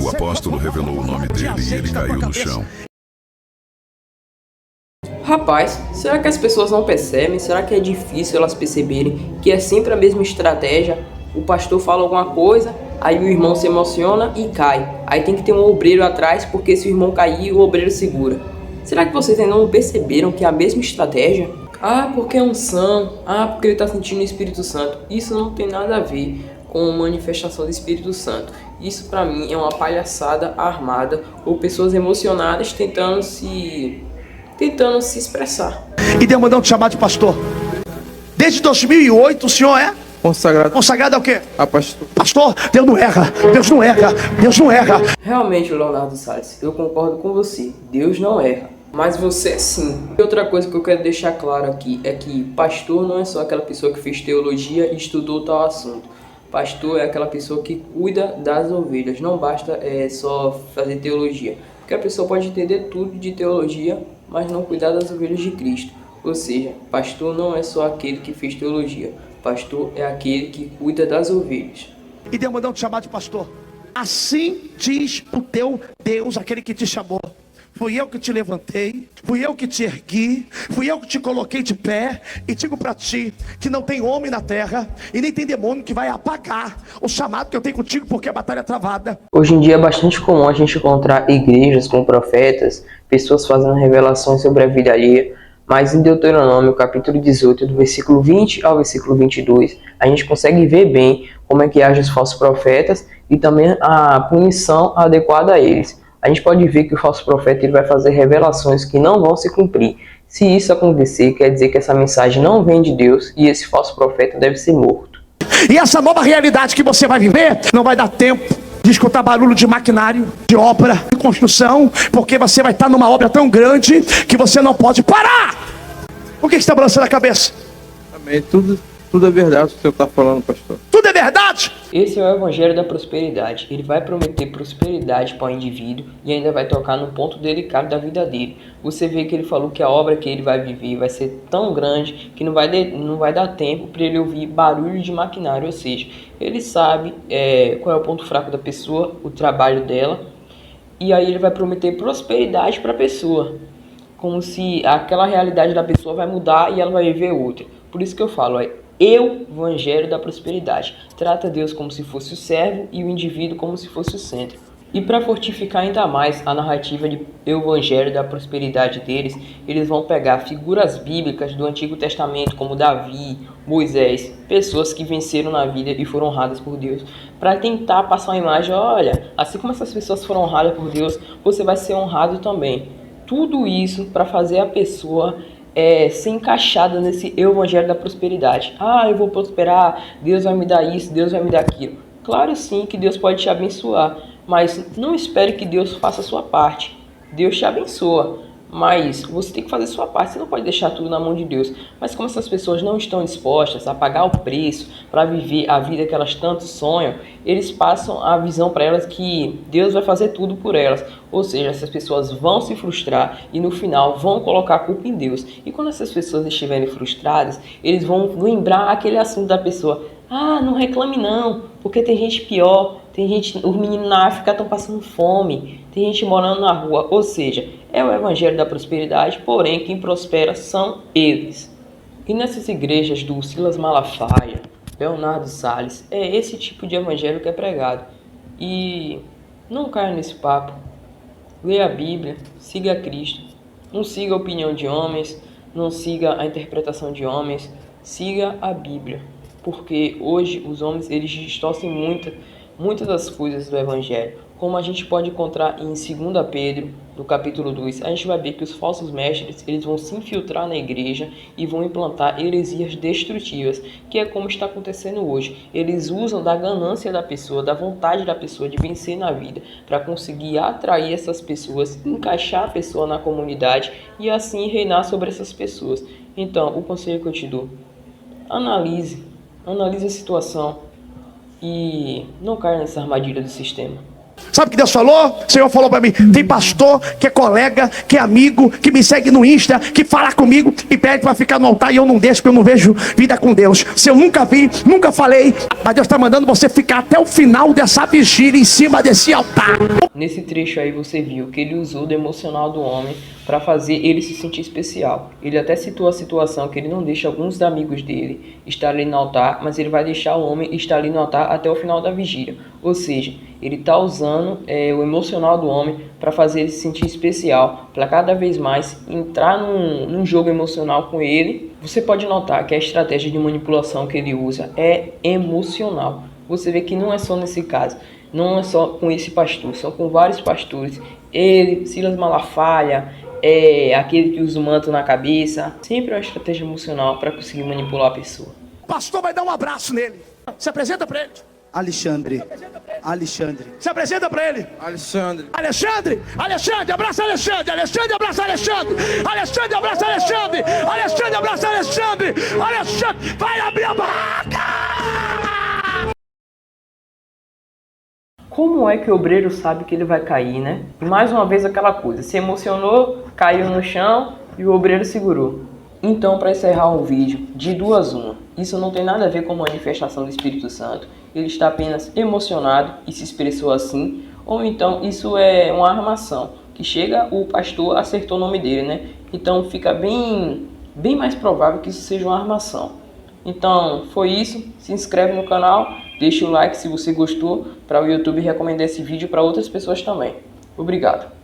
O apóstolo revelou o nome dele e ele caiu no chão. Rapaz, será que as pessoas não percebem? Será que é difícil elas perceberem que é sempre a mesma estratégia? O pastor fala alguma coisa, aí o irmão se emociona e cai. Aí tem que ter um obreiro atrás, porque se o irmão cair, o obreiro segura. Será que vocês ainda não perceberam que é a mesma estratégia? Ah, porque é unção. Ah, porque ele está sentindo o Espírito Santo. Isso não tem nada a ver com manifestação do Espírito Santo. Isso pra mim é uma palhaçada armada ou pessoas emocionadas tentando se expressar. E Deus mandou te chamar de pastor. Desde 2008 o senhor é consagrado. Consagrado é o quê? A pastor. Pastor, Deus não erra. Deus não erra. Deus não erra. Realmente, Leonardo Salles, eu concordo com você. Deus não erra. Mas você sim. E outra coisa que eu quero deixar claro aqui é que pastor não é só aquela pessoa que fez teologia e estudou tal assunto. Pastor é aquela pessoa que cuida das ovelhas. Não basta só fazer teologia. Porque a pessoa pode entender tudo de teologia, mas não cuidar das ovelhas de Cristo. Ou seja, pastor não é só aquele que fez teologia. Pastor é aquele que cuida das ovelhas. E Deus mandou te chamar de pastor. Assim diz o teu Deus, aquele que te chamou. Fui eu que te levantei, fui eu que te ergui, fui eu que te coloquei de pé. E digo para ti que não tem homem na terra e nem tem demônio que vai apagar o chamado que eu tenho contigo, porque a batalha é travada. Hoje em dia é bastante comum a gente encontrar igrejas com profetas, pessoas fazendo revelações sobre a vida alheia. Mas em Deuteronômio, capítulo 18, do versículo 20 ao versículo 22, a gente consegue ver bem como é que agem os falsos profetas e também a punição adequada a eles. A gente pode ver que o falso profeta ele vai fazer revelações que não vão se cumprir. Se isso acontecer, quer dizer que essa mensagem não vem de Deus e esse falso profeta deve ser morto. E essa nova realidade que você vai viver, não vai dar tempo de escutar barulho de maquinário, de obra, de construção, porque você vai estar numa obra tão grande que você não pode parar. Por que você está balançando a cabeça? Amém. Tudo é verdade o que o senhor está falando, pastor. Tudo é verdade. Esse é o Evangelho da Prosperidade. Ele vai prometer prosperidade para o indivíduo e ainda vai tocar num ponto delicado da vida dele. Você vê que ele falou que a obra que ele vai viver vai ser tão grande que não vai dar tempo para ele ouvir barulho de maquinário. Ou seja, ele sabe qual é o ponto fraco da pessoa, o trabalho dela, e aí ele vai prometer prosperidade para a pessoa. Como se aquela realidade da pessoa vai mudar e ela vai viver outra. Por isso que eu falo, Evangelho da Prosperidade. Trata Deus como se fosse o servo e o indivíduo como se fosse o centro. E para fortificar ainda mais a narrativa de Evangelho da Prosperidade deles, eles vão pegar figuras bíblicas do Antigo Testamento, como Davi, Moisés, pessoas que venceram na vida e foram honradas por Deus, para tentar passar uma imagem, olha, assim como essas pessoas foram honradas por Deus, você vai ser honrado também. Tudo isso para fazer a pessoa ser encaixada nesse Evangelho da Prosperidade. Ah, eu vou prosperar, Deus vai me dar isso, Deus vai me dar aquilo. Claro sim que Deus pode te abençoar, mas não espere que Deus faça a sua parte. Deus te abençoa, mas você tem que fazer a sua parte. Você não pode deixar tudo na mão de Deus. Mas como essas pessoas não estão dispostas a pagar o preço para viver a vida que elas tanto sonham, eles passam a visão para elas que Deus vai fazer tudo por elas. Ou seja, essas pessoas vão se frustrar e no final vão colocar a culpa em Deus. E quando essas pessoas estiverem frustradas, eles vão lembrar aquele assunto da pessoa. Ah, não reclame não, porque tem gente pior, tem gente, os meninos na África estão passando fome, tem gente morando na rua. Ou seja, é o Evangelho da Prosperidade, porém quem prospera são eles. E nessas igrejas do Silas Malafaia, Leonardo Salles, é esse tipo de evangelho que é pregado. E não caia nesse papo. Leia a Bíblia, siga a Cristo. Não siga a opinião de homens, não siga a interpretação de homens, siga a Bíblia. Porque hoje os homens eles distorcem muitas das coisas do Evangelho. Como a gente pode encontrar em 2 Pedro, no capítulo 2, a gente vai ver que os falsos mestres eles vão se infiltrar na igreja e vão implantar heresias destrutivas, que é como está acontecendo hoje. Eles usam da ganância da pessoa, da vontade da pessoa de vencer na vida, para conseguir atrair essas pessoas, encaixar a pessoa na comunidade e assim reinar sobre essas pessoas. Então, o conselho que eu te dou, analise a situação e não caia nessa armadilha do sistema. Sabe o que Deus falou? O Senhor falou para mim: tem pastor que é colega, que é amigo, que me segue no Insta, que fala comigo e pede para ficar no altar, e eu não deixo, porque eu não vejo vida com Deus. Se eu nunca vi, nunca falei, mas Deus está mandando você ficar até o final dessa vigília em cima desse altar. Nesse trecho aí você viu que ele usou do emocional do homem para fazer ele se sentir especial. Ele até citou a situação que ele não deixa alguns amigos dele estar ali no altar, mas ele vai deixar o homem estar ali no altar até o final da vigília. Ou seja, ele está usando o emocional do homem para fazer ele se sentir especial, para cada vez mais entrar num jogo emocional com ele. Você pode notar que a estratégia de manipulação que ele usa é emocional. Você vê que não é só nesse caso, não é só com esse pastor, são com vários pastores. Ele, Silas Malafaia, aquele que usa o manto na cabeça. Sempre é uma estratégia emocional para conseguir manipular a pessoa. O pastor vai dar um abraço nele. Se apresenta para ele. Alexandre. Alexandre. Se apresenta para ele. Alexandre. Alexandre, Alexandre, abraça Alexandre, Alexandre, abraça Alexandre, Alexandre, abraça Alexandre, Alexandre, abraça Alexandre, Alexandre, vai abrir a boca! Como é que o obreiro sabe que ele vai cair, né? E mais uma vez aquela coisa, se emocionou, caiu no chão e o obreiro segurou. Então, para encerrar o vídeo, de duas uma, isso não tem nada a ver com manifestação do Espírito Santo. Ele está apenas emocionado e se expressou assim, ou então isso é uma armação, que chega, o pastor acertou o nome dele, né? Então fica bem mais provável que isso seja uma armação. Então foi isso, se inscreve no canal, deixa o like se você gostou, para o YouTube recomendar esse vídeo para outras pessoas também. Obrigado.